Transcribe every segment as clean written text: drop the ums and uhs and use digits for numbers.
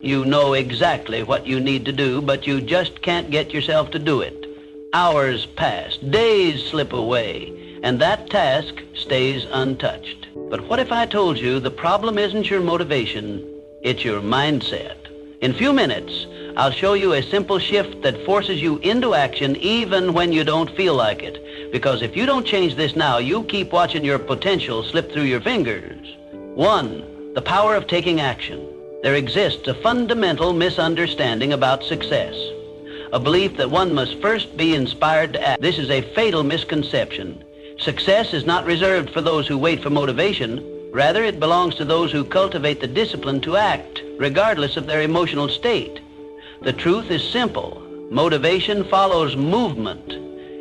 You know exactly what you need to do, but you just can't get yourself to do it. Hours pass, days slip away, and that task stays untouched. But what if I told you the problem isn't your motivation, it's your mindset? In a few minutes, I'll show you a simple shift that forces you into action even when you don't feel like it. Because if you don't change this now, you'll keep watching your potential slip through your fingers. 1. The power of taking action. There exists a fundamental misunderstanding about success. A belief that one must first be inspired to act. This is a fatal misconception. Success is not reserved for those who wait for motivation. Rather, it belongs to those who cultivate the discipline to act, regardless of their emotional state. The truth is simple. Motivation follows movement.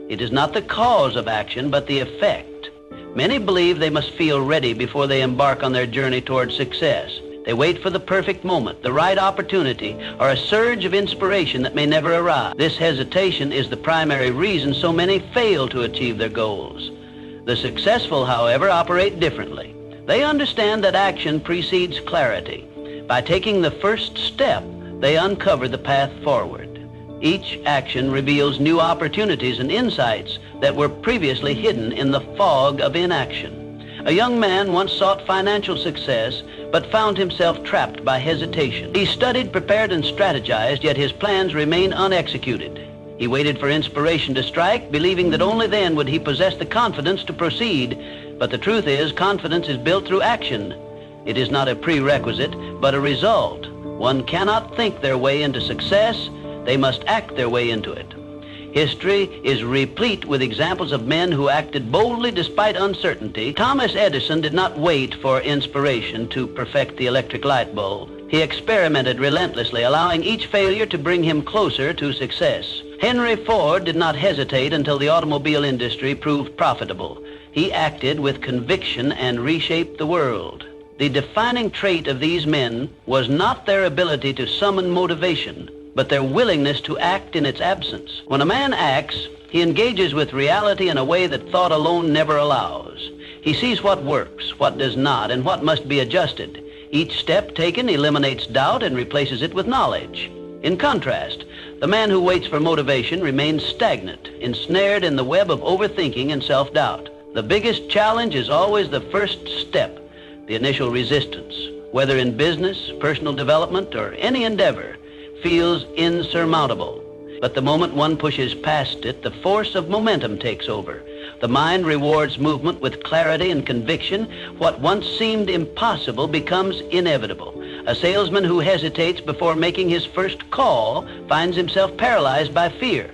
It is not the cause of action, but the effect. Many believe they must feel ready before they embark on their journey toward success. They wait for the perfect moment, the right opportunity, or a surge of inspiration that may never arrive. This hesitation is the primary reason so many fail to achieve their goals. The successful, however, operate differently. They understand that action precedes clarity. By taking the first step, they uncover the path forward. Each action reveals new opportunities and insights that were previously hidden in the fog of inaction. A young man once sought financial success, but found himself trapped by hesitation. He studied, prepared, and strategized, yet his plans remained unexecuted. He waited for inspiration to strike, believing that only then would he possess the confidence to proceed. But the truth is, confidence is built through action. It is not a prerequisite, but a result. One cannot think their way into success. They must act their way into it. History is replete with examples of men who acted boldly despite uncertainty. Thomas Edison did not wait for inspiration to perfect the electric light bulb. He experimented relentlessly, allowing each failure to bring him closer to success. Henry Ford did not hesitate until the automobile industry proved profitable. He acted with conviction and reshaped the world. The defining trait of these men was not their ability to summon motivation, but their willingness to act in its absence. When a man acts, he engages with reality in a way that thought alone never allows. He sees what works, what does not, and what must be adjusted. Each step taken eliminates doubt and replaces it with knowledge. In contrast, the man who waits for motivation remains stagnant, ensnared in the web of overthinking and self-doubt. The biggest challenge is always the first step, the initial resistance. Whether in business, personal development, or any endeavor, feels insurmountable. But the moment one pushes past it, the force of momentum takes over. The mind rewards movement with clarity and conviction. What once seemed impossible becomes inevitable. A salesman who hesitates before making his first call finds himself paralyzed by fear.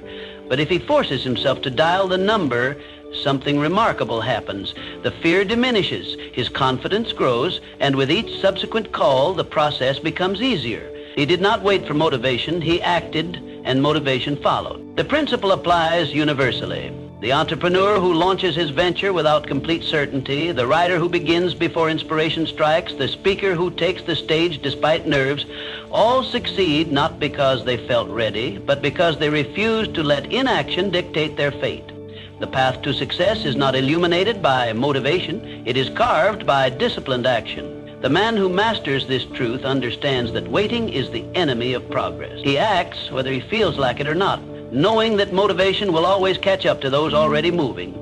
But if he forces himself to dial the number, something remarkable happens. The fear diminishes, his confidence grows, and with each subsequent call, the process becomes easier. He did not wait for motivation, he acted, and motivation followed. The principle applies universally. The entrepreneur who launches his venture without complete certainty, the writer who begins before inspiration strikes, the speaker who takes the stage despite nerves, all succeed not because they felt ready, but because they refused to let inaction dictate their fate. The path to success is not illuminated by motivation, it is carved by disciplined action. The man who masters this truth understands that waiting is the enemy of progress. He acts whether he feels like it or not, knowing that motivation will always catch up to those already moving.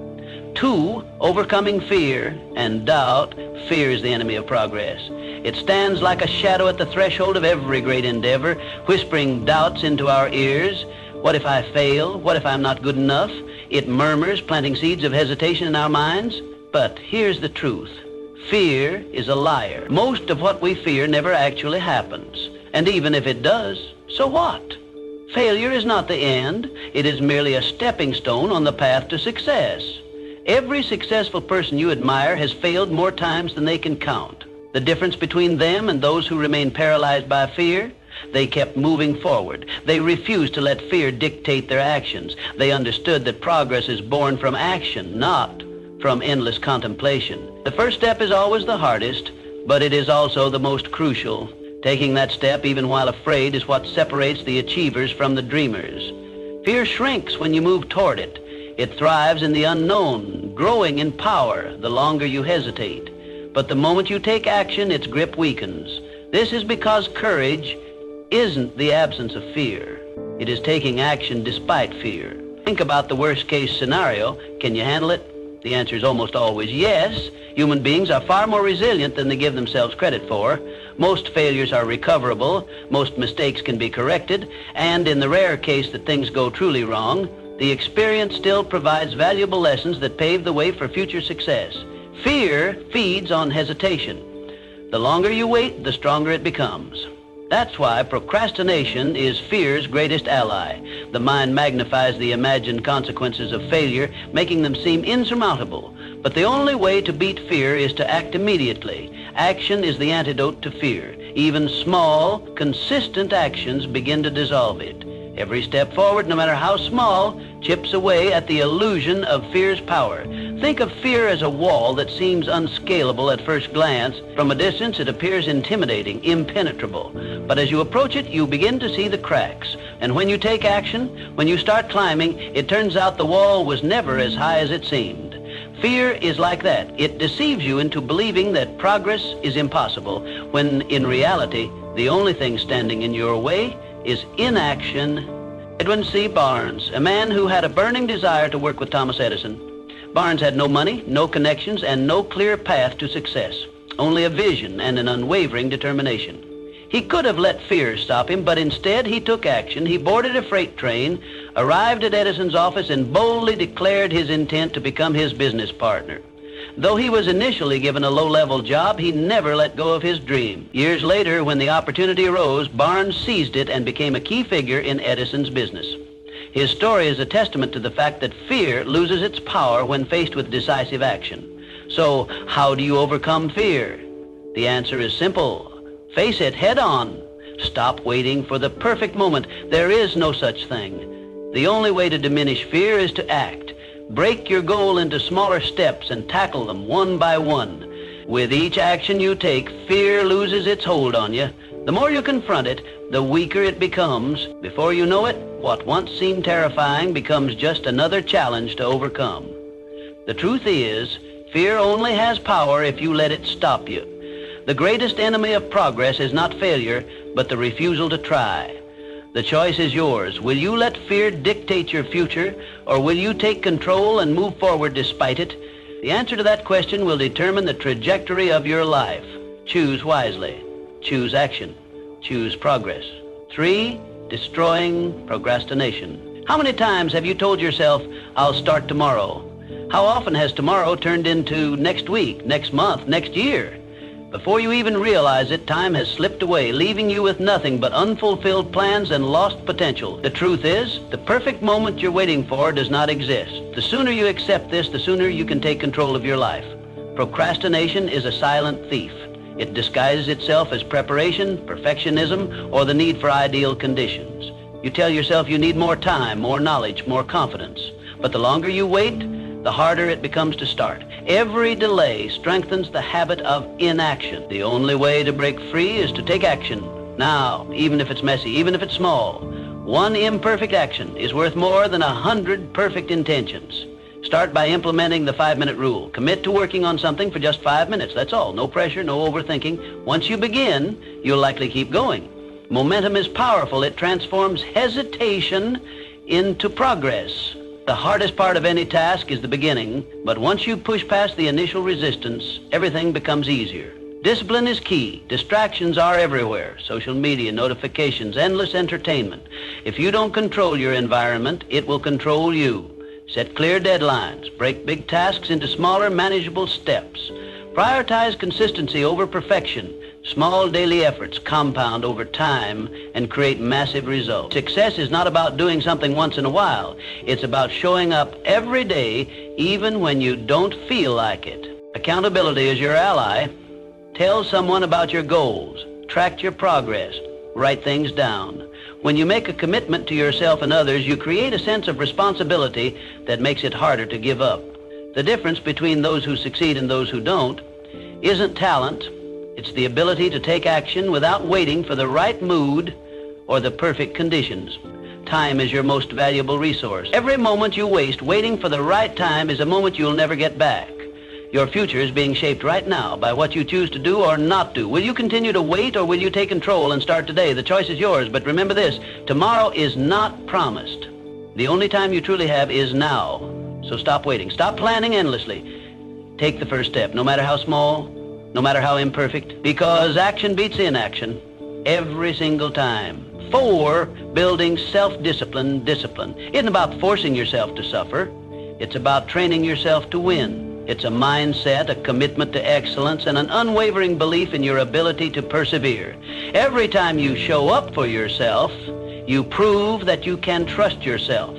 2, overcoming fear and doubt. Fear is the enemy of progress. It stands like a shadow at the threshold of every great endeavor, whispering doubts into our ears. What if I fail? What if I'm not good enough? It murmurs, planting seeds of hesitation in our minds. But here's the truth. Fear is a liar. Most of what we fear never actually happens. And even if it does, so what? Failure is not the end. It is merely a stepping stone on the path to success. Every successful person you admire has failed more times than they can count. The difference between them and those who remain paralyzed by fear? They kept moving forward. They refused to let fear dictate their actions. They understood that progress is born from action, not from endless contemplation. The first step is always the hardest, but it is also the most crucial. Taking that step, even while afraid, is what separates the achievers from the dreamers. Fear shrinks when you move toward it. It thrives in the unknown, growing in power the longer you hesitate. But the moment you take action, its grip weakens. This is because courage isn't the absence of fear. It is taking action despite fear. Think about the worst case scenario. Can you handle it? The answer is almost always yes. Human beings are far more resilient than they give themselves credit for. Most failures are recoverable. Most mistakes can be corrected. And in the rare case that things go truly wrong, the experience still provides valuable lessons that pave the way for future success. Fear feeds on hesitation. The longer you wait, the stronger it becomes. That's why procrastination is fear's greatest ally. The mind magnifies the imagined consequences of failure, making them seem insurmountable. But the only way to beat fear is to act immediately. Action is the antidote to fear. Even small, consistent actions begin to dissolve it. Every step forward, no matter how small, chips away at the illusion of fear's power. Think of fear as a wall that seems unscalable at first glance. From a distance, it appears intimidating, impenetrable. But as you approach it, you begin to see the cracks. And when you take action, when you start climbing, it turns out the wall was never as high as it seemed. Fear is like that. It deceives you into believing that progress is impossible, when in reality, the only thing standing in your way is inaction. Edwin C. Barnes, a man who had a burning desire to work with Thomas Edison. Barnes had no money, no connections, and no clear path to success, only a vision and an unwavering determination. He could have let fear stop him, but instead he took action. He boarded a freight train, arrived at Edison's office, and boldly declared his intent to become his business partner. Though he was initially given a low-level job, he never let go of his dream. Years later, when the opportunity arose, Barnes seized it and became a key figure in Edison's business. His story is a testament to the fact that fear loses its power when faced with decisive action. So, how do you overcome fear? The answer is simple. Face it head on. Stop waiting for the perfect moment. There is no such thing. The only way to diminish fear is to act. Break your goal into smaller steps and tackle them one by one. With each action you take, fear loses its hold on you. The more you confront it, the weaker it becomes. Before you know it, what once seemed terrifying becomes just another challenge to overcome. The truth is, fear only has power if you let it stop you. The greatest enemy of progress is not failure, but the refusal to try. The choice is yours. Will you let fear dictate your future, or will you take control and move forward despite it? The answer to that question will determine the trajectory of your life. Choose wisely. Choose action. Choose progress. 3, destroying procrastination. How many times have you told yourself, I'll start tomorrow? How often has tomorrow turned into next week, next month, next year? Before you even realize it, time has slipped away, leaving you with nothing but unfulfilled plans and lost potential. The truth is, the perfect moment you're waiting for does not exist. The sooner you accept this, the sooner you can take control of your life. Procrastination is a silent thief. It disguises itself as preparation, perfectionism, or the need for ideal conditions. You tell yourself you need more time, more knowledge, more confidence. But the longer you wait, the harder it becomes to start. Every delay strengthens the habit of inaction. The only way to break free is to take action. Now, even if it's messy, even if it's small. One imperfect action is worth more than 100 perfect intentions. Start by implementing the 5-minute rule. Commit to working on something for just 5 minutes. That's all. No pressure, no overthinking. Once you begin, you'll likely keep going. Momentum is powerful. It transforms hesitation into progress. The hardest part of any task is the beginning, but once you push past the initial resistance, everything becomes easier. Discipline is key. Distractions are everywhere. Social media, notifications, endless entertainment. If you don't control your environment, it will control you. Set clear deadlines. Break big tasks into smaller, manageable steps. Prioritize consistency over perfection. Small daily efforts compound over time and create massive results. Success is not about doing something once in a while. It's about showing up every day, even when you don't feel like it. Accountability is your ally. Tell someone about your goals. Track your progress. Write things down. When you make a commitment to yourself and others, you create a sense of responsibility that makes it harder to give up. The difference between those who succeed and those who don't isn't talent. It's the ability to take action without waiting for the right mood or the perfect conditions. Time is your most valuable resource. Every moment you waste waiting for the right time is a moment you'll never get back. Your future is being shaped right now by what you choose to do or not do. Will you continue to wait, or will you take control and start today? The choice is yours, but remember this: tomorrow is not promised. The only time you truly have is now. So stop waiting. Stop planning endlessly. Take the first step, no matter how small, no matter how imperfect, because action beats inaction every single time. 4, building self-discipline. Discipline isn't about forcing yourself to suffer. It's about training yourself to win. It's a mindset, a commitment to excellence, and an unwavering belief in your ability to persevere. Every time you show up for yourself, you prove that you can trust yourself.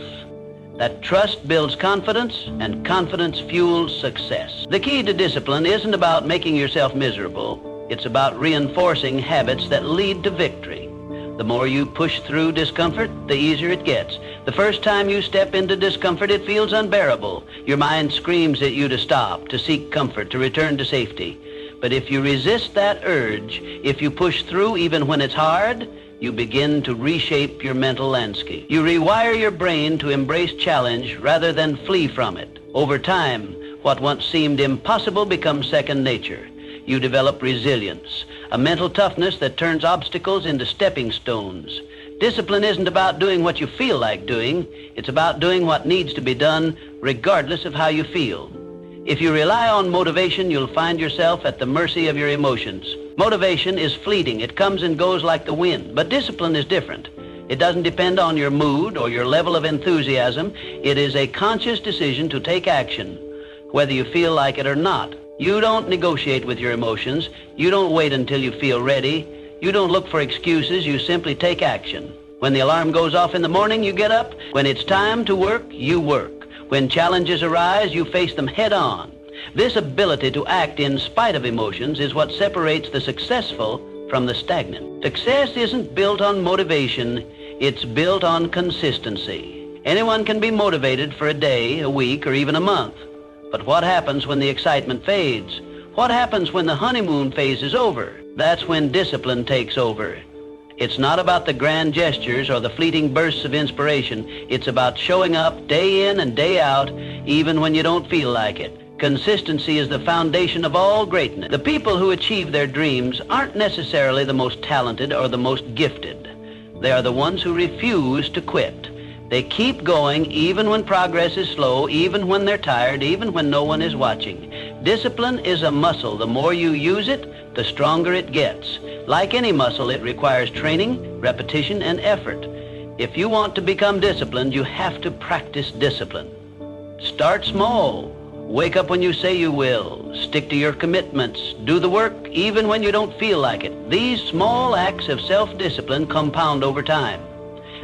That trust builds confidence, and confidence fuels success. The key to discipline isn't about making yourself miserable. It's about reinforcing habits that lead to victory. The more you push through discomfort, the easier it gets. The first time you step into discomfort, it feels unbearable. Your mind screams at you to stop, to seek comfort, to return to safety. But if you resist that urge, if you push through even when it's hard, you begin to reshape your mental landscape. You rewire your brain to embrace challenge rather than flee from it. Over time, what once seemed impossible becomes second nature. You develop resilience, a mental toughness that turns obstacles into stepping stones. Discipline isn't about doing what you feel like doing. It's about doing what needs to be done regardless of how you feel. If you rely on motivation, you'll find yourself at the mercy of your emotions. Motivation is fleeting. It comes and goes like the wind. But discipline is different. It doesn't depend on your mood or your level of enthusiasm. It is a conscious decision to take action, whether you feel like it or not. You don't negotiate with your emotions. You don't wait until you feel ready. You don't look for excuses. You simply take action. When the alarm goes off in the morning, you get up. When it's time to work, you work. When challenges arise, you face them head on. This ability to act in spite of emotions is what separates the successful from the stagnant. Success isn't built on motivation. It's built on consistency. Anyone can be motivated for a day, a week, or even a month. But what happens when the excitement fades? What happens when the honeymoon phase is over? That's when discipline takes over. It's not about the grand gestures or the fleeting bursts of inspiration. It's about showing up day in and day out, even when you don't feel like it. Consistency is the foundation of all greatness. The people who achieve their dreams aren't necessarily the most talented or the most gifted. They are the ones who refuse to quit. They keep going even when progress is slow, even when they're tired, even when no one is watching. Discipline is a muscle. The more you use it, the stronger it gets. Like any muscle, it requires training, repetition, and effort. If you want to become disciplined, you have to practice discipline. Start small. Wake up when you say you will. Stick to your commitments. Do the work even when you don't feel like it. These small acts of self-discipline compound over time.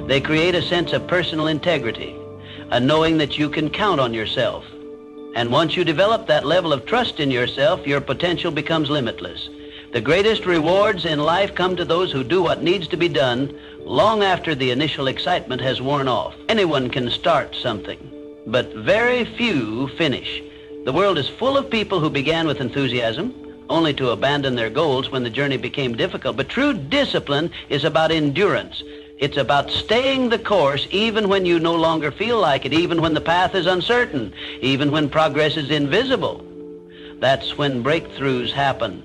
They create a sense of personal integrity, a knowing that you can count on yourself. And once you develop that level of trust in yourself, your potential becomes limitless. The greatest rewards in life come to those who do what needs to be done long after the initial excitement has worn off. Anyone can start something, but very few finish. The world is full of people who began with enthusiasm, only to abandon their goals when the journey became difficult. But true discipline is about endurance. It's about staying the course even when you no longer feel like it, even when the path is uncertain, even when progress is invisible. That's when breakthroughs happen.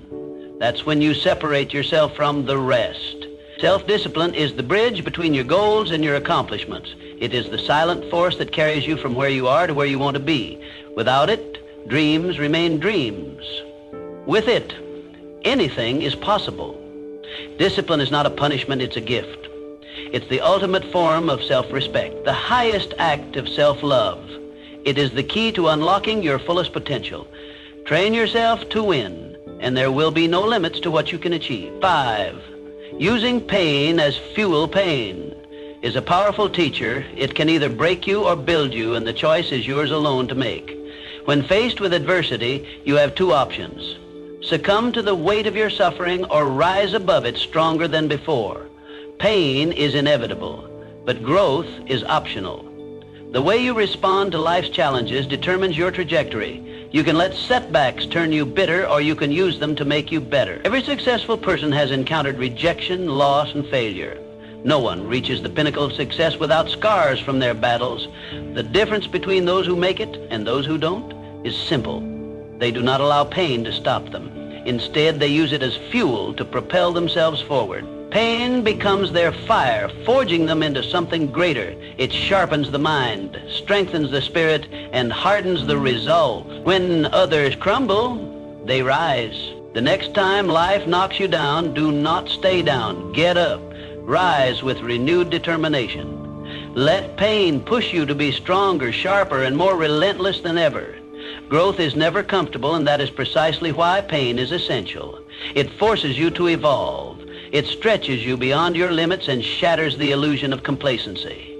That's when you separate yourself from the rest. Self-discipline is the bridge between your goals and your accomplishments. It is the silent force that carries you from where you are to where you want to be. Without it, dreams remain dreams. With it, anything is possible. Discipline is not a punishment, it's a gift. It's the ultimate form of self-respect, the highest act of self-love. It is the key to unlocking your fullest potential. Train yourself to win, and there will be no limits to what you can achieve. 5, using pain as fuel. Pain is a powerful teacher. It can either break you or build you, and the choice is yours alone to make. When faced with adversity, you have 2 options. Succumb to the weight of your suffering or rise above it stronger than before. Pain is inevitable, but growth is optional. The way you respond to life's challenges determines your trajectory. You can let setbacks turn you bitter, or you can use them to make you better. Every successful person has encountered rejection, loss, and failure. No one reaches the pinnacle of success without scars from their battles. The difference between those who make it and those who don't is simple. They do not allow pain to stop them. Instead, they use it as fuel to propel themselves forward. Pain becomes their fire, forging them into something greater. It sharpens the mind, strengthens the spirit, and hardens the resolve. When others crumble, they rise. The next time life knocks you down, do not stay down. Get up. Rise with renewed determination. Let pain push you to be stronger, sharper, and more relentless than ever. Growth is never comfortable, and that is precisely why pain is essential. It forces you to evolve. It stretches you beyond your limits and shatters the illusion of complacency.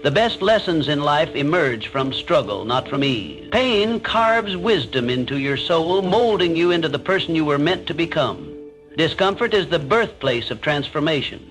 The best lessons in life emerge from struggle, not from ease. Pain carves wisdom into your soul, molding you into the person you were meant to become. Discomfort is the birthplace of transformation.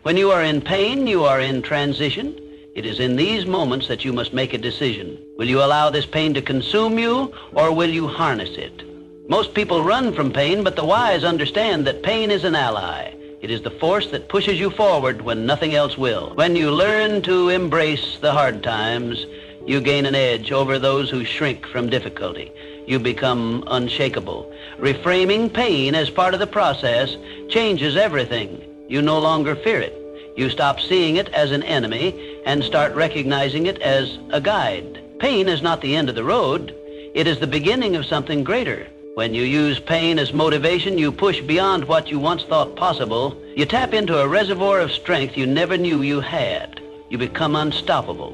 When you are in pain, you are in transition. It is in these moments that you must make a decision. Will you allow this pain to consume you, or will you harness it? Most people run from pain, but the wise understand that pain is an ally. It is the force that pushes you forward when nothing else will. When you learn to embrace the hard times, you gain an edge over those who shrink from difficulty. You become unshakable. Reframing pain as part of the process changes everything. You no longer fear it. You stop seeing it as an enemy and start recognizing it as a guide. Pain is not the end of the road. It is the beginning of something greater. When you use pain as motivation, you push beyond what you once thought possible. You tap into a reservoir of strength you never knew you had. You become unstoppable.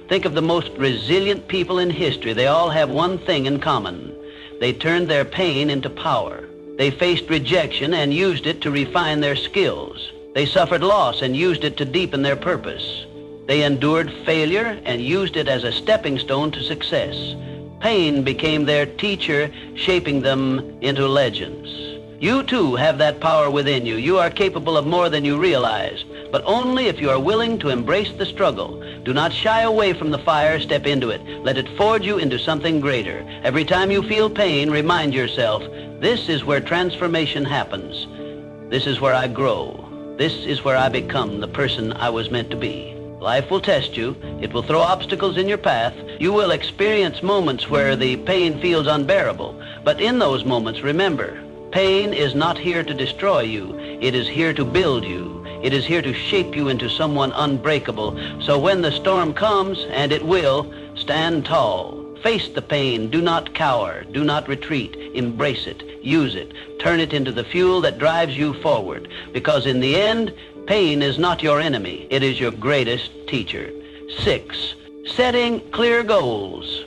Think of the most resilient people in history. They all have one thing in common. They turned their pain into power. They faced rejection and used it to refine their skills. They suffered loss and used it to deepen their purpose. They endured failure and used it as a stepping stone to success. Pain became their teacher, shaping them into legends. You too have that power within you. You are capable of more than you realize, but only if you are willing to embrace the struggle. Do not shy away from the fire, step into it. Let it forge you into something greater. Every time you feel pain, remind yourself, this is where transformation happens. This is where I grow. This is where I become the person I was meant to be. Life will test you. It will throw obstacles in your path. You will experience moments where the pain feels unbearable. But in those moments, remember, pain is not here to destroy you. It is here to build you. It is here to shape you into someone unbreakable. So when the storm comes, and it will, stand tall. Face the pain. Do not cower. Do not retreat. Embrace it. Use it. Turn it into the fuel that drives you forward. Because in the end, pain is not your enemy. It is your greatest teacher. 6, setting clear goals.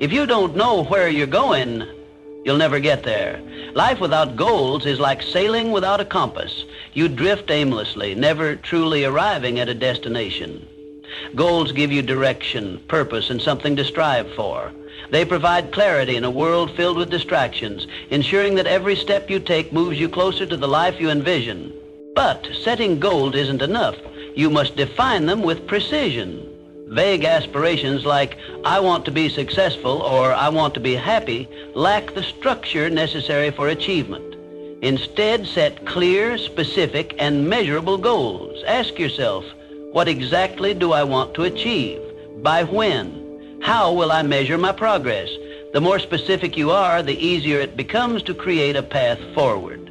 If you don't know where you're going, you'll never get there. Life without goals is like sailing without a compass. You drift aimlessly, never truly arriving at a destination. Goals give you direction, purpose, and something to strive for. They provide clarity in a world filled with distractions, ensuring that every step you take moves you closer to the life you envision. But setting goals isn't enough. You must define them with precision. Vague aspirations like, I want to be successful or I want to be happy, lack the structure necessary for achievement. Instead, set clear, specific, and measurable goals. Ask yourself, what exactly do I want to achieve? By when? How will I measure my progress? The more specific you are, the easier it becomes to create a path forward.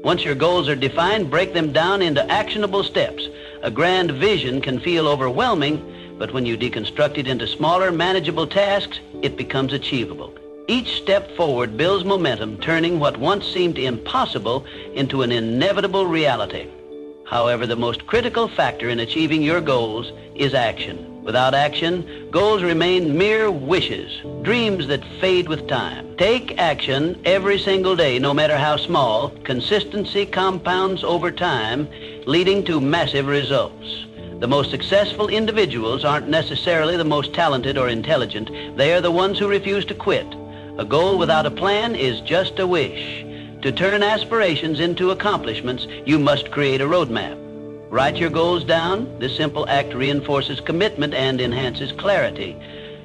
Once your goals are defined, break them down into actionable steps. A grand vision can feel overwhelming, but when you deconstruct it into smaller, manageable tasks, it becomes achievable. Each step forward builds momentum, turning what once seemed impossible into an inevitable reality. However, the most critical factor in achieving your goals is action. Without action, goals remain mere wishes, dreams that fade with time. Take action every single day, no matter how small. Consistency compounds over time, leading to massive results. The most successful individuals aren't necessarily the most talented or intelligent. They are the ones who refuse to quit. A goal without a plan is just a wish. To turn aspirations into accomplishments, you must create a roadmap. Write your goals down. This simple act reinforces commitment and enhances clarity.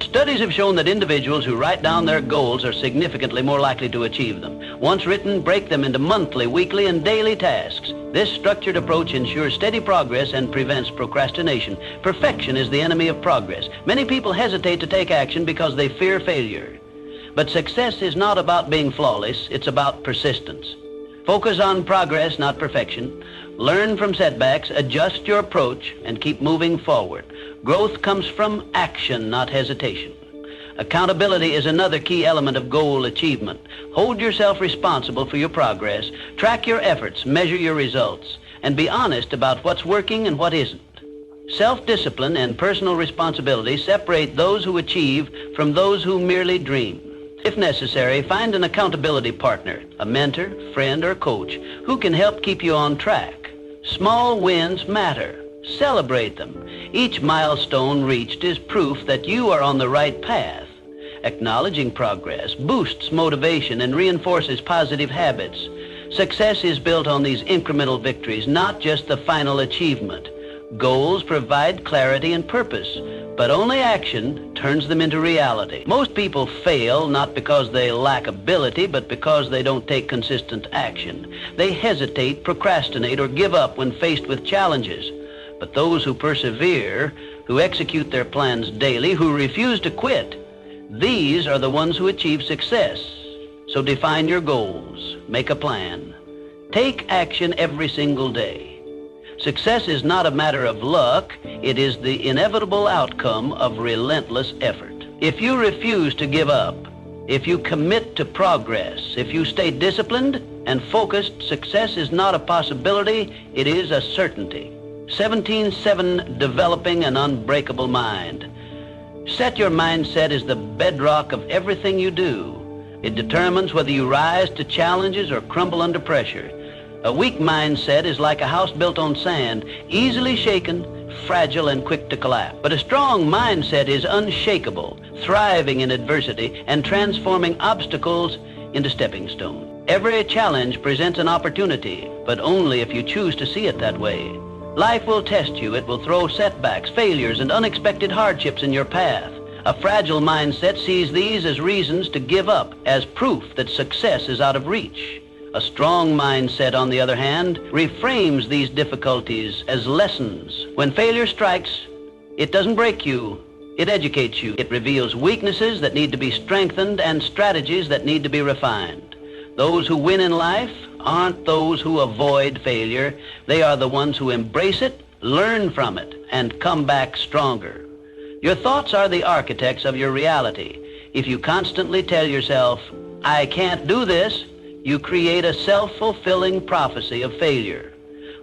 Studies have shown that individuals who write down their goals are significantly more likely to achieve them. Once written, break them into monthly, weekly, and daily tasks. This structured approach ensures steady progress and prevents procrastination. Perfection is the enemy of progress. Many people hesitate to take action because they fear failure. But success is not about being flawless, it's about persistence. Focus on progress, not perfection. Learn from setbacks, adjust your approach, and keep moving forward. Growth comes from action, not hesitation. Accountability is another key element of goal achievement. Hold yourself responsible for your progress, track your efforts, measure your results, and be honest about what's working and what isn't. Self-discipline and personal responsibility separate those who achieve from those who merely dream. If necessary, find an accountability partner, a mentor, friend, or coach who can help keep you on track. Small wins matter. Celebrate them. Each milestone reached is proof that you are on the right path. Acknowledging progress boosts motivation and reinforces positive habits. Success is built on these incremental victories, not just the final achievement. Goals provide clarity and purpose, but only action turns them into reality. Most people fail not because they lack ability, but because they don't take consistent action. They hesitate, procrastinate, or give up when faced with challenges. But those who persevere, who execute their plans daily, who refuse to quit, these are the ones who achieve success. So define your goals, make a plan. Take action every single day. Success is not a matter of luck, it is the inevitable outcome of relentless effort. If you refuse to give up, if you commit to progress, if you stay disciplined and focused, success is not a possibility, it is a certainty. 17-7, developing an unbreakable mind. Set your mindset as the bedrock of everything you do. It determines whether you rise to challenges or crumble under pressure. A weak mindset is like a house built on sand, easily shaken, fragile, and quick to collapse. But a strong mindset is unshakable, thriving in adversity, and transforming obstacles into stepping stones. Every challenge presents an opportunity, but only if you choose to see it that way. Life will test you. It will throw setbacks, failures, and unexpected hardships in your path. A fragile mindset sees these as reasons to give up, as proof that success is out of reach. A strong mindset, on the other hand, reframes these difficulties as lessons. When failure strikes, it doesn't break you, it educates you. It reveals weaknesses that need to be strengthened and strategies that need to be refined. Those who win in life aren't those who avoid failure. They are the ones who embrace it, learn from it, and come back stronger. Your thoughts are the architects of your reality. If you constantly tell yourself, "I can't do this," you create a self-fulfilling prophecy of failure.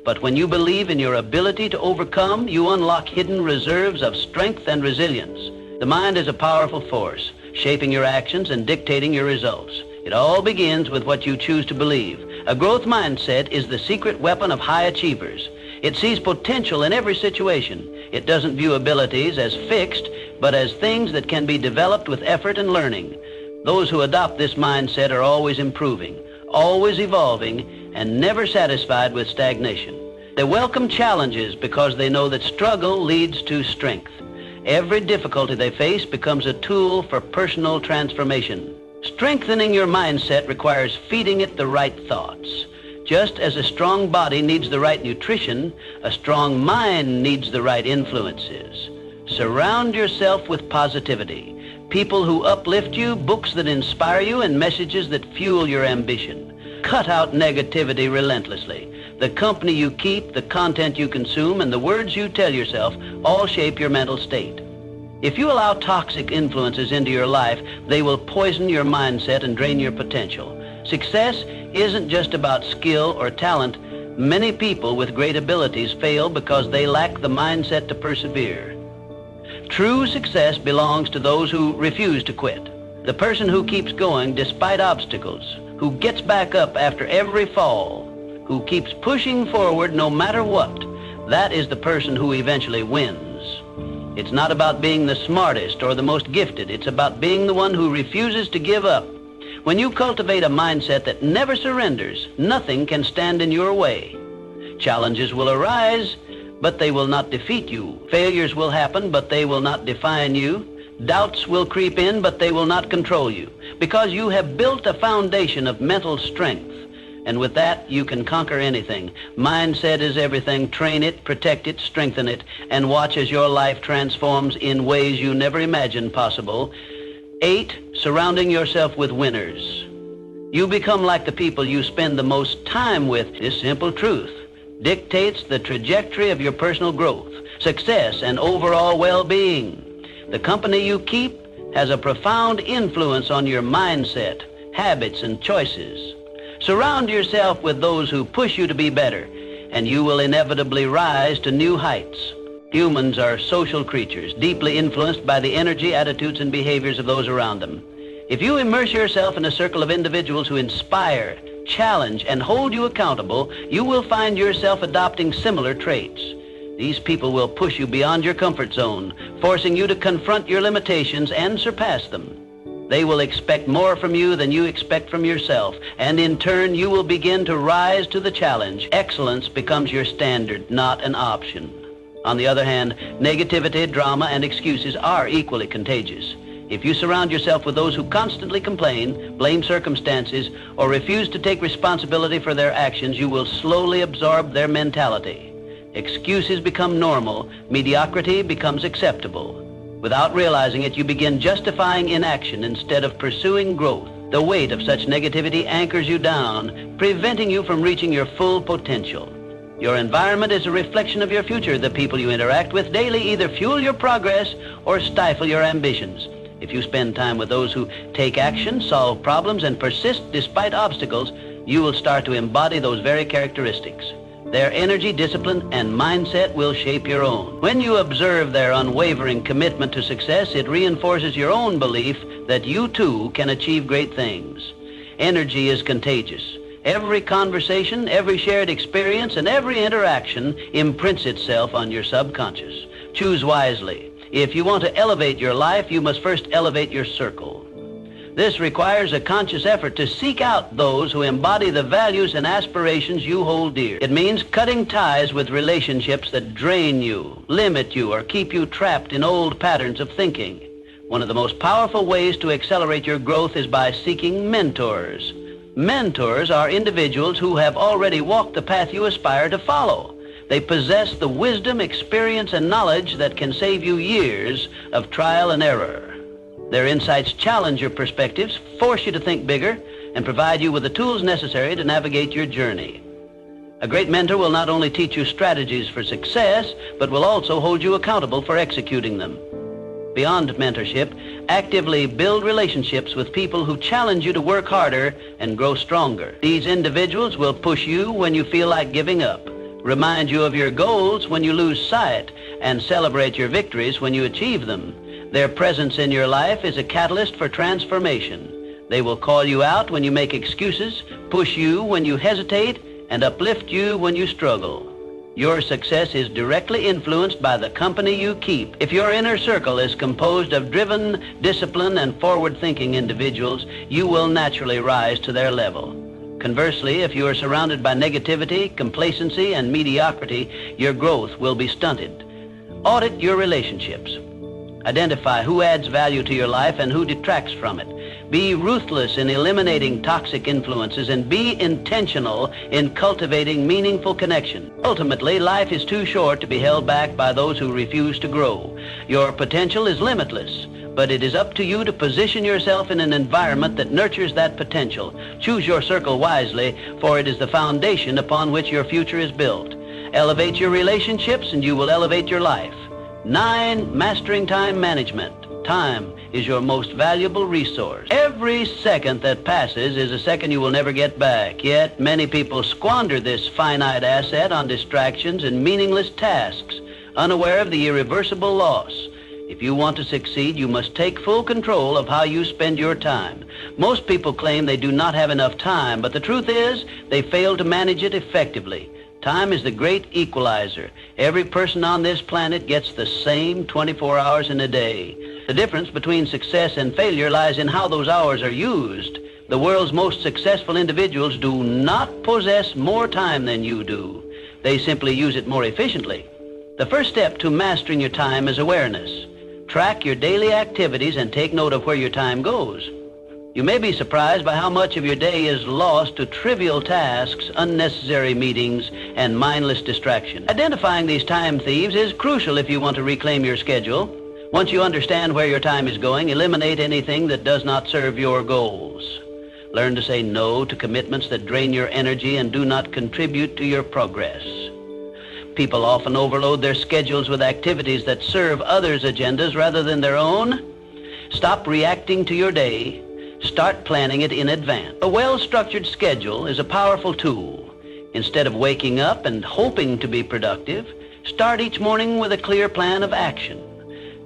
But when you believe in your ability to overcome, you unlock hidden reserves of strength and resilience. The mind is a powerful force, shaping your actions and dictating your results. It all begins with what you choose to believe. A growth mindset is the secret weapon of high achievers. It sees potential in every situation. It doesn't view abilities as fixed, but as things that can be developed with effort and learning. Those who adopt this mindset are always improving, always evolving, and never satisfied with stagnation. They welcome challenges because they know that struggle leads to strength. Every difficulty they face becomes a tool for personal transformation. Strengthening your mindset requires feeding it the right thoughts. Just as a strong body needs the right nutrition, a strong mind needs the right influences. Surround yourself with positivity. People who uplift you, books that inspire you, and messages that fuel your ambition. Cut out negativity relentlessly. The company you keep, the content you consume, and the words you tell yourself all shape your mental state. If you allow toxic influences into your life, they will poison your mindset and drain your potential. Success isn't just about skill or talent. Many people with great abilities fail because they lack the mindset to persevere. True success belongs to those who refuse to quit. The person who keeps going despite obstacles, who gets back up after every fall, who keeps pushing forward no matter what, that is the person who eventually wins. It's not about being the smartest or the most gifted. It's about being the one who refuses to give up. When you cultivate a mindset that never surrenders, nothing can stand in your way. Challenges will arise, but they will not defeat you. Failures will happen, but they will not define you. Doubts will creep in, but they will not control you, because you have built a foundation of mental strength. And with that, you can conquer anything. Mindset is everything. Train it, protect it, strengthen it, and watch as your life transforms in ways you never imagined possible. 8, surrounding yourself with winners. You become like the people you spend the most time with. This simple truth dictates the trajectory of your personal growth, success, and overall well-being. The company you keep has a profound influence on your mindset, habits, and choices. Surround yourself with those who push you to be better, and you will inevitably rise to new heights. Humans are social creatures, deeply influenced by the energy, attitudes, and behaviors of those around them. If you immerse yourself in a circle of individuals who inspire, challenge, and hold you accountable, you will find yourself adopting similar traits. These people will push you beyond your comfort zone, forcing you to confront your limitations and surpass them. They will expect more from you than you expect from yourself, and in turn, you will begin to rise to the challenge. Excellence becomes your standard, not an option. On the other hand, negativity, drama, and excuses are equally contagious. If you surround yourself with those who constantly complain, blame circumstances, or refuse to take responsibility for their actions, you will slowly absorb their mentality. Excuses become normal, mediocrity becomes acceptable. Without realizing it, you begin justifying inaction instead of pursuing growth. The weight of such negativity anchors you down, preventing you from reaching your full potential. Your environment is a reflection of your future. The people you interact with daily either fuel your progress or stifle your ambitions. If you spend time with those who take action, solve problems, and persist despite obstacles, you will start to embody those very characteristics. Their energy, discipline, and mindset will shape your own. When you observe their unwavering commitment to success, it reinforces your own belief that you too can achieve great things. Energy is contagious. Every conversation, every shared experience, and every interaction imprints itself on your subconscious. Choose wisely. If you want to elevate your life, you must first elevate your circle. This requires a conscious effort to seek out those who embody the values and aspirations you hold dear. It means cutting ties with relationships that drain you, limit you, or keep you trapped in old patterns of thinking. One of the most powerful ways to accelerate your growth is by seeking mentors. Mentors are individuals who have already walked the path you aspire to follow. They possess the wisdom, experience, and knowledge that can save you years of trial and error. Their insights challenge your perspectives, force you to think bigger, and provide you with the tools necessary to navigate your journey. A great mentor will not only teach you strategies for success, but will also hold you accountable for executing them. Beyond mentorship, actively build relationships with people who challenge you to work harder and grow stronger. These individuals will push you when you feel like giving up, remind you of your goals when you lose sight, and celebrate your victories when you achieve them. Their presence in your life is a catalyst for transformation. They will call you out when you make excuses, push you when you hesitate, and uplift you when you struggle. Your success is directly influenced by the company you keep. If your inner circle is composed of driven, disciplined, and forward-thinking individuals, you will naturally rise to their level. Conversely, if you are surrounded by negativity, complacency, and mediocrity, your growth will be stunted. Audit your relationships. Identify who adds value to your life and who detracts from it. Be ruthless in eliminating toxic influences and be intentional in cultivating meaningful connection. Ultimately, life is too short to be held back by those who refuse to grow. Your potential is limitless, but it is up to you to position yourself in an environment that nurtures that potential. Choose your circle wisely, for it is the foundation upon which your future is built. Elevate your relationships and you will elevate your life. 9, mastering time management. Time is your most valuable resource. Every second that passes is a second you will never get back. Yet many people squander this finite asset on distractions and meaningless tasks, unaware of the irreversible loss. If you want to succeed, you must take full control of how you spend your time. Most people claim they do not have enough time, but the truth is they fail to manage it effectively. Time is the great equalizer. Every person on this planet gets the same 24 hours in a day. The difference between success and failure lies in how those hours are used. The world's most successful individuals do not possess more time than you do. They simply use it more efficiently. The first step to mastering your time is awareness. Track your daily activities and take note of where your time goes. You may be surprised by how much of your day is lost to trivial tasks, unnecessary meetings, and mindless distraction. Identifying these time thieves is crucial if you want to reclaim your schedule. Once you understand where your time is going, eliminate anything that does not serve your goals. Learn to say no to commitments that drain your energy and do not contribute to your progress. People often overload their schedules with activities that serve others' agendas rather than their own. Stop reacting to your day. Start planning it in advance. A well-structured schedule is a powerful tool. Instead of waking up and hoping to be productive, start each morning with a clear plan of action.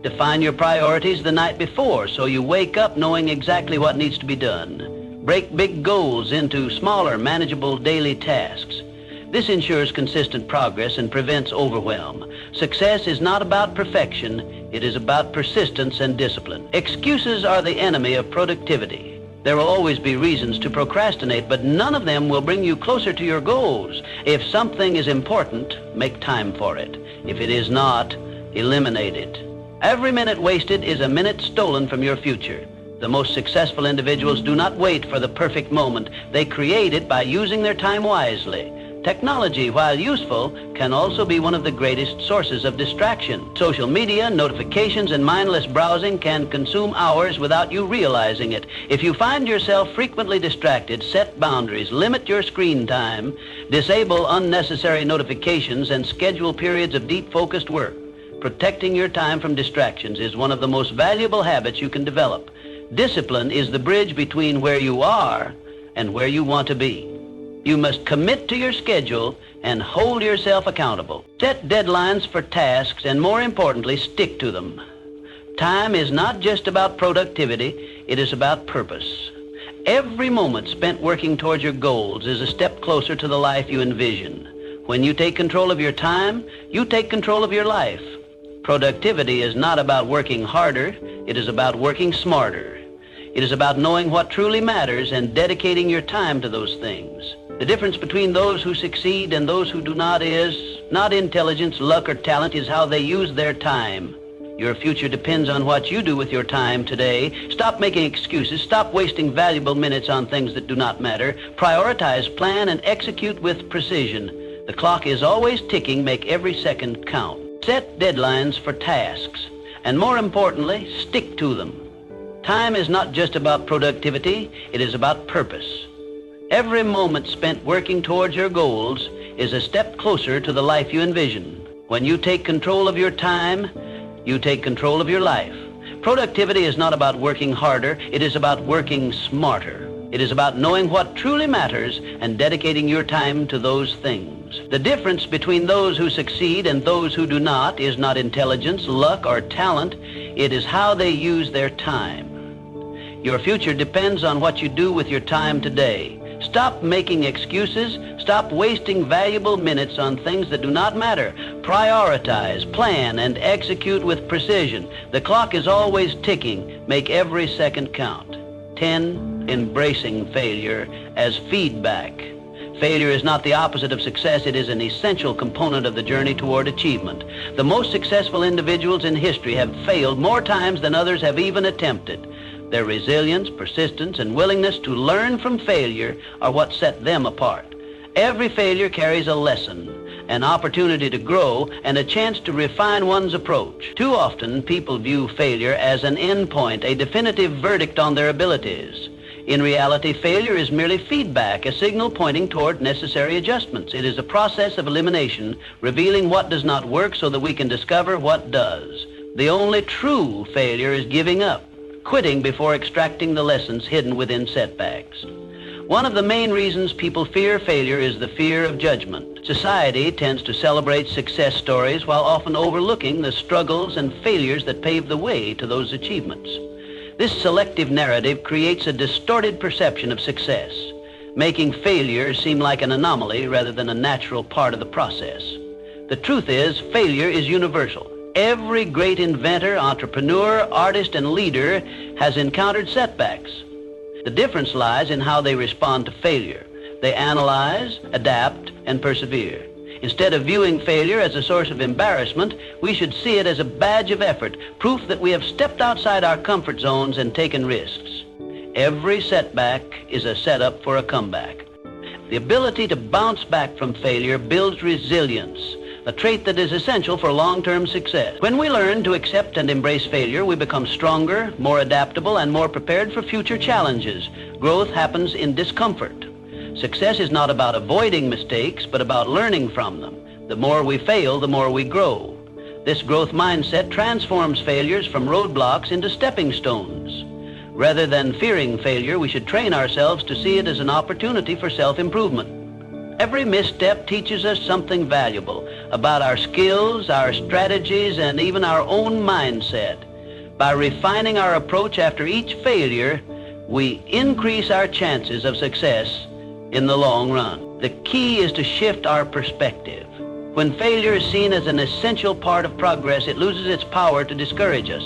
Define your priorities the night before so you wake up knowing exactly what needs to be done. Break big goals into smaller, manageable daily tasks. This ensures consistent progress and prevents overwhelm. Success is not about perfection. It is about persistence and discipline. Excuses are the enemy of productivity. There will always be reasons to procrastinate, but none of them will bring you closer to your goals. If something is important, make time for it. If it is not, eliminate it. Every minute wasted is a minute stolen from your future. The most successful individuals do not wait for the perfect moment. They create it by using their time wisely. Technology, while useful, can also be one of the greatest sources of distraction. Social media, notifications, and mindless browsing can consume hours without you realizing it. If you find yourself frequently distracted, set boundaries, limit your screen time, disable unnecessary notifications, and schedule periods of deep, focused work. Protecting your time from distractions is one of the most valuable habits you can develop. Discipline is the bridge between where you are and where you want to be. You must commit to your schedule and hold yourself accountable. Set deadlines for tasks and, more importantly, stick to them. Time is not just about productivity, it is about purpose. Every moment spent working towards your goals is a step closer to the life you envision. When you take control of your time, you take control of your life. Productivity is not about working harder, it is about working smarter. It is about knowing what truly matters and dedicating your time to those things. The difference between those who succeed and those who do not is not intelligence, luck, or talent, is how they use their time. Your future depends on what you do with your time today. Stop making excuses. Stop wasting valuable minutes on things that do not matter. Prioritize, plan, and execute with precision. The clock is always ticking. Make every second count. Set deadlines for tasks. And more importantly, stick to them. Time is not just about productivity, it is about purpose. Every moment spent working towards your goals is a step closer to the life you envision. When you take control of your time, you take control of your life. Productivity is not about working harder, it is about working smarter. It is about knowing what truly matters and dedicating your time to those things. The difference between those who succeed and those who do not is not intelligence, luck, or talent. It is how they use their time. Your future depends on what you do with your time today. Stop making excuses. Stop wasting valuable minutes on things that do not matter. Prioritize, plan, and execute with precision. The clock is always ticking. Make every second count. 10. Embracing failure as feedback. Failure is not the opposite of success. It is an essential component of the journey toward achievement. The most successful individuals in history have failed more times than others have even attempted. Their resilience, persistence, and willingness to learn from failure are what set them apart. Every failure carries a lesson, an opportunity to grow, and a chance to refine one's approach. Too often, people view failure as an endpoint, a definitive verdict on their abilities. In reality, failure is merely feedback, a signal pointing toward necessary adjustments. It is a process of elimination, revealing what does not work so that we can discover what does. The only true failure is giving up, quitting before extracting the lessons hidden within setbacks. One of the main reasons people fear failure is the fear of judgment. Society tends to celebrate success stories while often overlooking the struggles and failures that pave the way to those achievements. This selective narrative creates a distorted perception of success, making failure seem like an anomaly rather than a natural part of the process. The truth is, failure is universal. Every great inventor, entrepreneur, artist, and leader has encountered setbacks. The difference lies in how they respond to failure. They analyze, adapt, and persevere. Instead of viewing failure as a source of embarrassment, we should see it as a badge of effort, proof that we have stepped outside our comfort zones and taken risks. Every setback is a setup for a comeback. The ability to bounce back from failure builds resilience. a trait that is essential for long-term success. When we learn to accept and embrace failure, we become stronger, more adaptable, and more prepared for future challenges. Growth happens in discomfort. Success is not about avoiding mistakes, but about learning from them. The more we fail, the more we grow. This growth mindset transforms failures from roadblocks into stepping stones. Rather than fearing failure, we should train ourselves to see it as an opportunity for self-improvement. Every misstep teaches us something valuable about our skills, our strategies, and even our own mindset. By refining our approach after each failure, we increase our chances of success in the long run. The key is to shift our perspective. When failure is seen as an essential part of progress, it loses its power to discourage us.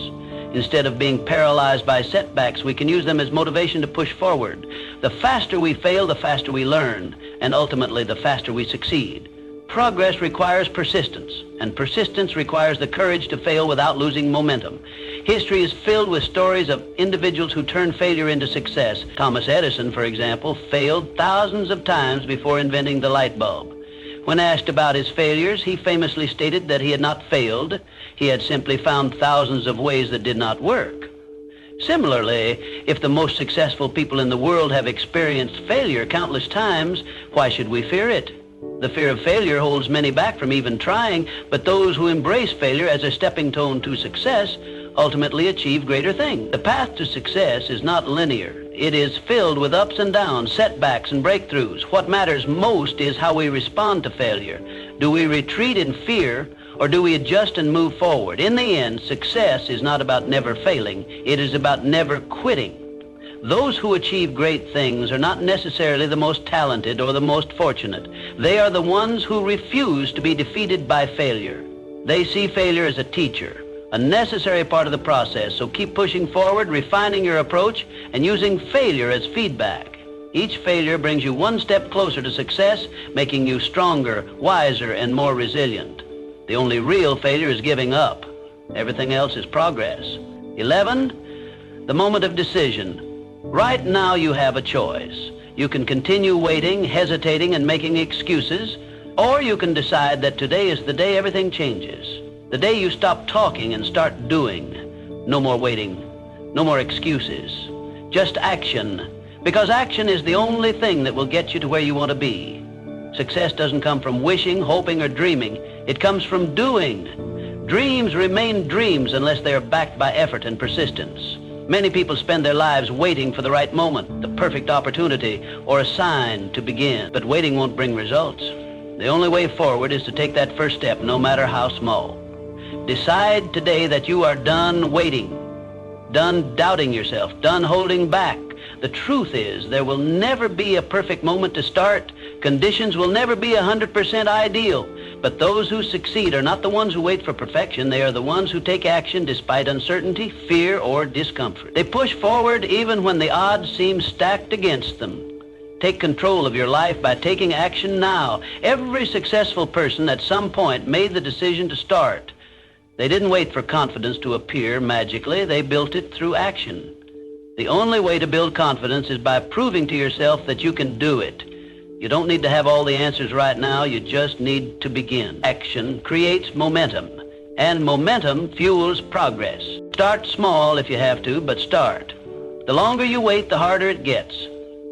Instead of being paralyzed by setbacks, we can use them as motivation to push forward. The faster we fail, the faster we learn, and ultimately the faster we succeed. Progress requires persistence, and persistence requires the courage to fail without losing momentum. History is filled with stories of individuals who turned failure into success. Thomas Edison, for example, failed thousands of times before inventing the light bulb. When asked about his failures, he famously stated that he had not failed. He had simply found thousands of ways that did not work. Similarly, if the most successful people in the world have experienced failure countless times, why should we fear it? The fear of failure holds many back from even trying, but those who embrace failure as a stepping stone to success ultimately achieve greater things. The path to success is not linear. It is filled with ups and downs, setbacks and breakthroughs. What matters most is how we respond to failure. Do we retreat in fear, or do we adjust and move forward? In the end, success is not about never failing. It is about never quitting. Those who achieve great things are not necessarily the most talented or the most fortunate. They are the ones who refuse to be defeated by failure. They see failure as a teacher, a necessary part of the process, so keep pushing forward, refining your approach, and using failure as feedback. Each failure brings you one step closer to success, making you stronger, wiser, and more resilient. The only real failure is giving up. Everything else is progress. 11, the moment of decision. Right now you have a choice. You can continue waiting, hesitating, and making excuses, or you can decide that today is the day everything changes. The day you stop talking and start doing. No more waiting, no more excuses, just action. Because action is the only thing that will get you to where you want to be. Success doesn't come from wishing, hoping, or dreaming. It comes from doing. Dreams remain dreams unless they are backed by effort and persistence. Many people spend their lives waiting for the right moment, the perfect opportunity, or a sign to begin. But waiting won't bring results. The only way forward is to take that first step, no matter how small. Decide today that you are done waiting, done doubting yourself, done holding back. The truth is, there will never be a perfect moment to start. Conditions will never be 100% ideal. But those who succeed are not the ones who wait for perfection. They are the ones who take action despite uncertainty, fear, or discomfort. They push forward even when the odds seem stacked against them. Take control of your life by taking action now. Every successful person at some point made the decision to start. They didn't wait for confidence to appear magically. They built it through action. The only way to build confidence is by proving to yourself that you can do it. You don't need to have all the answers right now. You just need to begin. Action creates momentum, and momentum fuels progress. Start small if you have to, but start. The longer you wait, the harder it gets.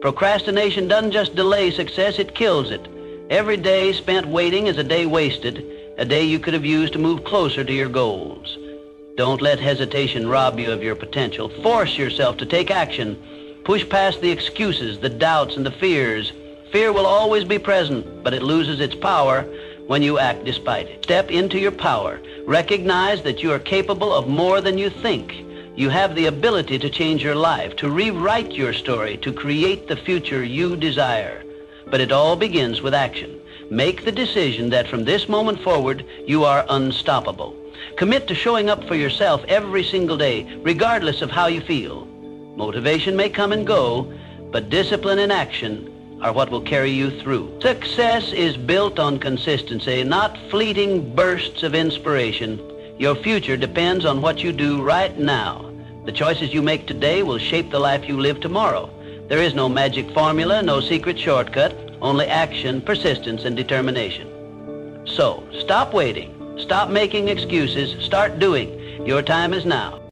Procrastination doesn't just delay success, it kills it. Every day spent waiting is a day wasted, a day you could have used to move closer to your goals. Don't let hesitation rob you of your potential. Force yourself to take action. Push past the excuses, the doubts, and the fears. Fear will always be present, but it loses its power when you act despite it. Step into your power. Recognize that you are capable of more than you think. You have the ability to change your life, to rewrite your story, to create the future you desire. But it all begins with action. Make the decision that from this moment forward, you are unstoppable. Commit to showing up for yourself every single day, regardless of how you feel. Motivation may come and go, but discipline and action are what will carry you through. Success is built on consistency, not fleeting bursts of inspiration. Your future depends on what you do right now. The choices you make today will shape the life you live tomorrow. There is no magic formula, no secret shortcut, only action, persistence, and determination. So, stop waiting. Stop making excuses. Start doing. Your time is now.